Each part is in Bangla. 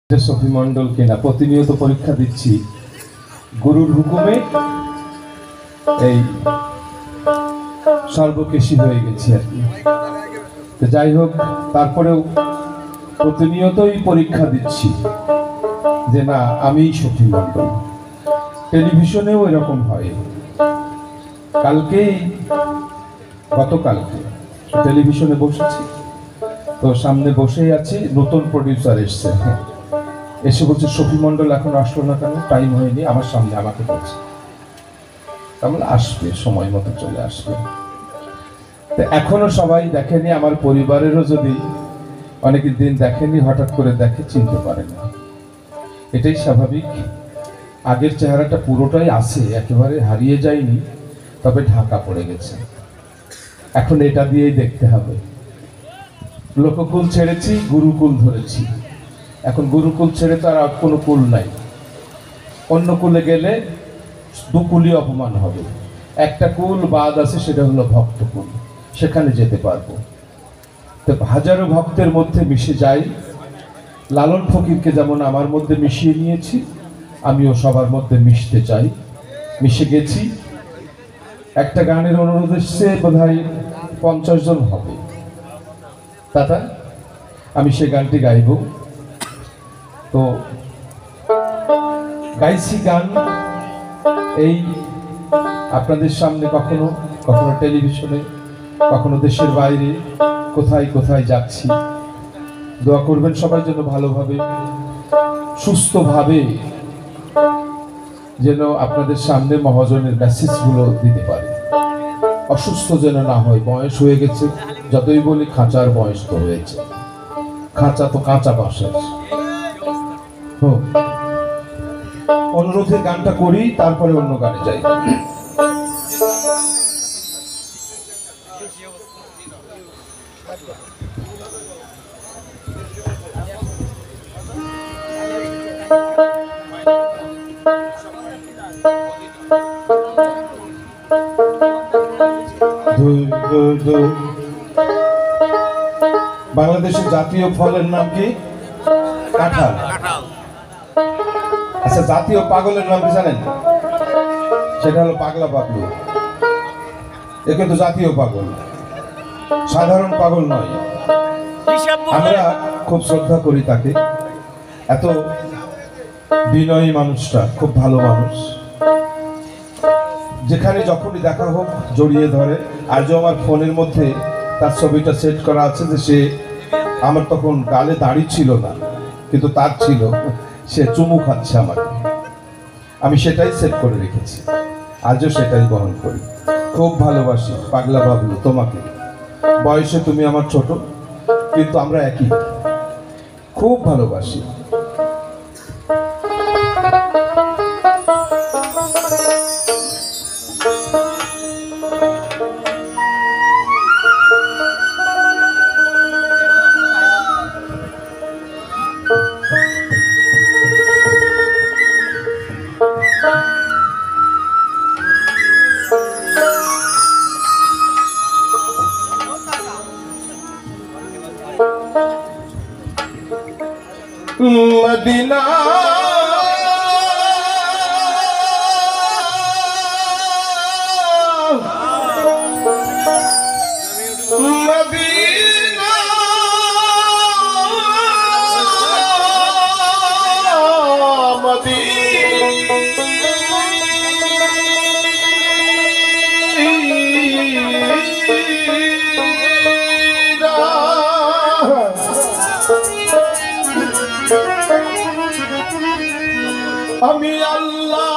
সফি মন্ডলকে না প্রতিনিয়ত পরীক্ষা দিচ্ছি গুরুর হুকুমে এই সর্বকেশী হয়ে গেছি আর কি। তো যাই হোক, তারপরেও প্রতিনিয়তই পরীক্ষা দিচ্ছি যে না আমিই সফি মন্ডল। টেলিভিশনেও এরকম হয়। গতকালকে টেলিভিশনে বসেছি, তো সামনে বসেই আছি, নতুন প্রডিউসার এসছে, এসে বলছে সফি মন্ডল এখন আসলো না কেন, টাইম হয়নি। আমার সামনে আমাকে বলছে, তাহলে আসবে, সময় মতো চলে আসবে। তো এখনো সবাই দেখেনি, আমার পরিবারেরও যদি অনেক দিন দেখেনি, হঠাৎ করে দেখে চিনতে পারে না, এটাই স্বাভাবিক। আগের চেহারাটা পুরোটাই আছে, একেবারে হারিয়ে যায়নি, তবে ঢাকা পড়ে গেছে। এখন এটা দিয়েই দেখতে হবে। লোককুল ছেড়েছি, গুরুকুল ধরেছি। এখন গুরুকুল ছেড়ে তো আর কোনো কুল নাই। অন্য কুলে গেলে দুকুলই অপমান হবে। একটা কুল বাদ আছে, সেটা হলো ভক্তকুল, সেখানে যেতে পারবো। তো হাজারো ভক্তের মধ্যে মিশে যাই। লালন ফকিরকে যেমন আমার মধ্যে মিশিয়ে নিয়েছি, আমিও সবার মধ্যে মিশতে চাই, মিশে গেছি। একটা গানের অনুরোধ এসছে, বোধহয় 50 জন হবে দাদা, আমি সে গানটি গাইব। তো গাইছি গান এই আপনাদের সামনে, কখনো কখনো টেলিভিশনে, কখনো দেশের বাইরে, কোথায় কোথায় যাচ্ছি। দোয়া করবেন সবাই যেন ভালোভাবে সুস্থভাবে যেন আপনাদের সামনে মহাজনের মেসেজগুলো দিতে পারে। অসুস্থ যেন না হয়। বয়স হয়ে গেছে, যতই বলি খাঁচার বয়স তো হয়েছে, খাঁচা তো কাঁচা বাঁশের। অনুরোধের গানটা করি, তারপরে অন্য গানে যাই। বাংলাদেশের জাতীয় ফলের নাম কি? কাঁঠাল। আচ্ছা, জাতীয় পাগলের নাম কি জানেন? সেটা হলো পাগলা পাগলু। এ কিন্তু জাতীয় পাগল, সাধারণ পাগল নয়। আমরা খুব শ্রদ্ধা করি তাকে। এত বিনয়ী মানুষটা, খুব ভালো মানুষ। যেখানে যখনই দেখা হোক জড়িয়ে ধরে। আজও আমার ফোনের মধ্যে তার ছবিটা সেট করা আছে, যে সে, আমার তখন গালে দাড়ি ছিল না, কিন্তু তার ছিল, সে চুমু খাচ্ছে আমাকে। আমি সেটাই সেট করে রেখেছি, আজও সেটাই বহন করি। খুব ভালোবাসি পাগলা বাবলু তোমাকে। বয়সে তুমি আমার ছোট, কিন্তু আমরা একই। খুব ভালোবাসি। মদিনা মদিনা আমি আল্লাহ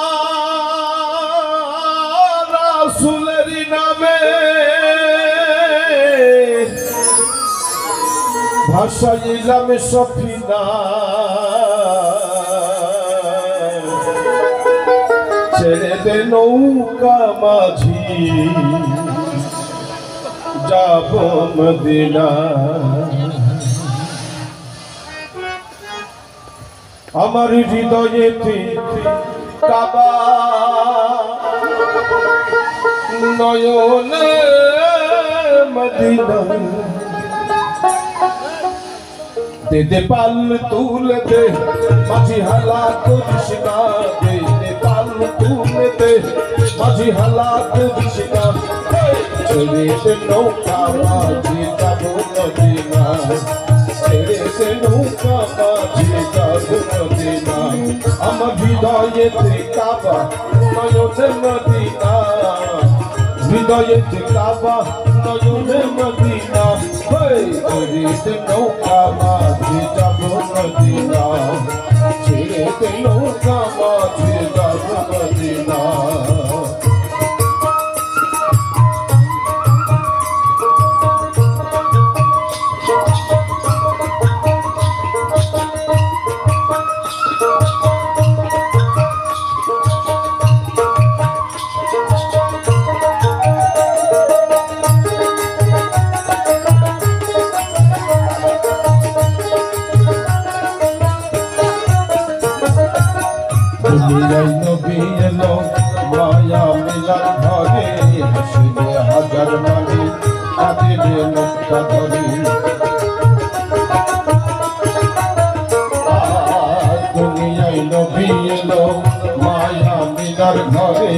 রাসূলের নামে ভাসাইলাম সফিনা, ছেড়ে দে নৌকা মাঝি, যাব মদিনা। আমার হৃদয়েতে কাবা, নয়নে মদিনা, দে দে পাল তুলে দে মাঝি হালা করিস না, দে দে পাল তুলে দে মাঝি হালা করিস না, ছেড়ে দে নৌকা মাঝি যাবো মদিনা, ছেড়ে দে নৌকা মাঝি যাবো মদিনা। আমার হৃদয়েতে কাবা নয়নে মদিনা, হৃদয়েতে কাবা নয়নে মদিনা, ছেড়ে দে নৌকা মাঝি যাবো মদিনা, ছেড়ে দে নৌকা মাঝি যাবো মদিনা। দুনিয়ায় নবী এলো মায়া মিলার ঘরে, হাসিলে হাজার মানে কাঁদিলে মুক্তা ধরে। দুনিয়ায় নবী এলো মায়া মিলার ঘরে,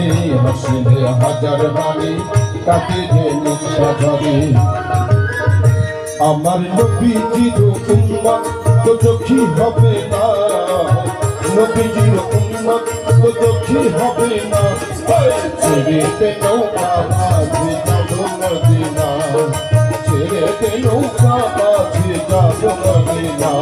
হাসিলে হাজার মানে কাঁদিলে মুক্তা ধরে। আমার নবীজির উম্মত তো দুঃখী হবে না, নবীজির উম্মত তো দুঃখী হবে না, ছেড়ে দে নৌকা মাঝি যাবো মদিনা, ছেড়ে দে নৌকা মাঝি যাবো মদিনা।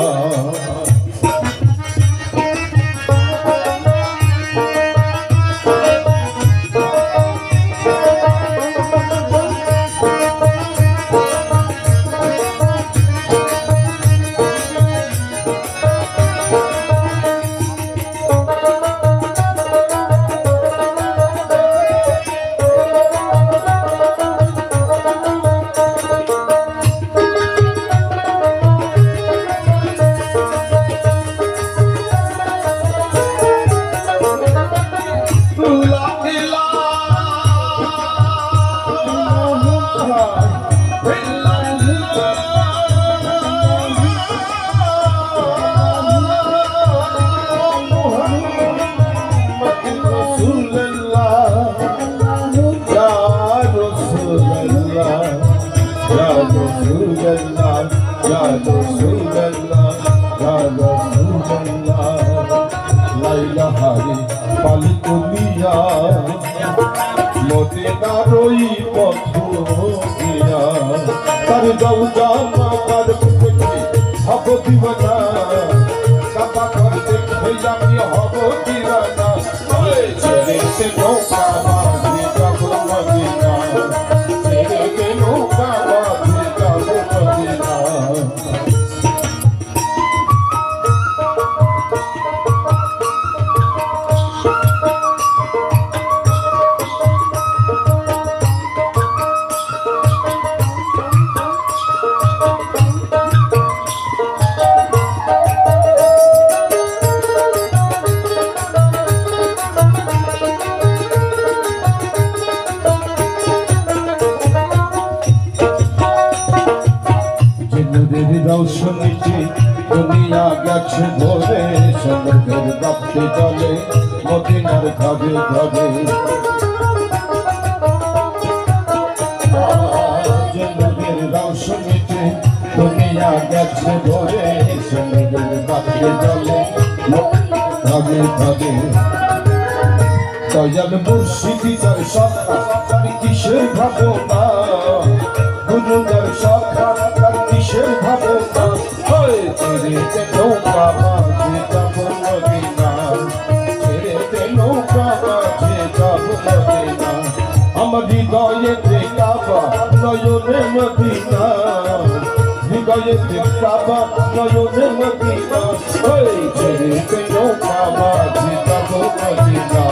পালিতুলিয়া মদিনার ওই পথ দিয়া, তার রওজা মাবার দেখে হব দিওয়ানা, কাবা ঘর দেখে আমি হব দিওয়ানা, ছেড়ে দে নৌকা মাঝি যাবো মদিনা, ছেড়ে দে নৌকা মাঝি যাবো মদিনা। রৌশনীতে দুনিয়া গেছে ভরে, সমুদ্রের বাপ্তি জলে মদিনার ঘরে ঘরে। নদীর রৌশনীতে দুনিয়া গেছে ভরে, সমুদ্রের বাপ্তি জলে ঘরে ঘরে। দয়াল মুর্শিদি তার সখা তার কিসের ভাবনা, গুরুদার সখা তার কিসের ভাবনা, ছেড়ে দে নৌকা মাঝি যাবো মদিনা, ছেড়ে দে নৌকা মাঝি যাবো মদিনা। আমার হৃদয়েতে কাবা নয়নে মদিনা, হৃদয়েতে কাবা নয়নে মদিনা, ছেড়ে দে নৌকা মাঝি যাবো মদিনা।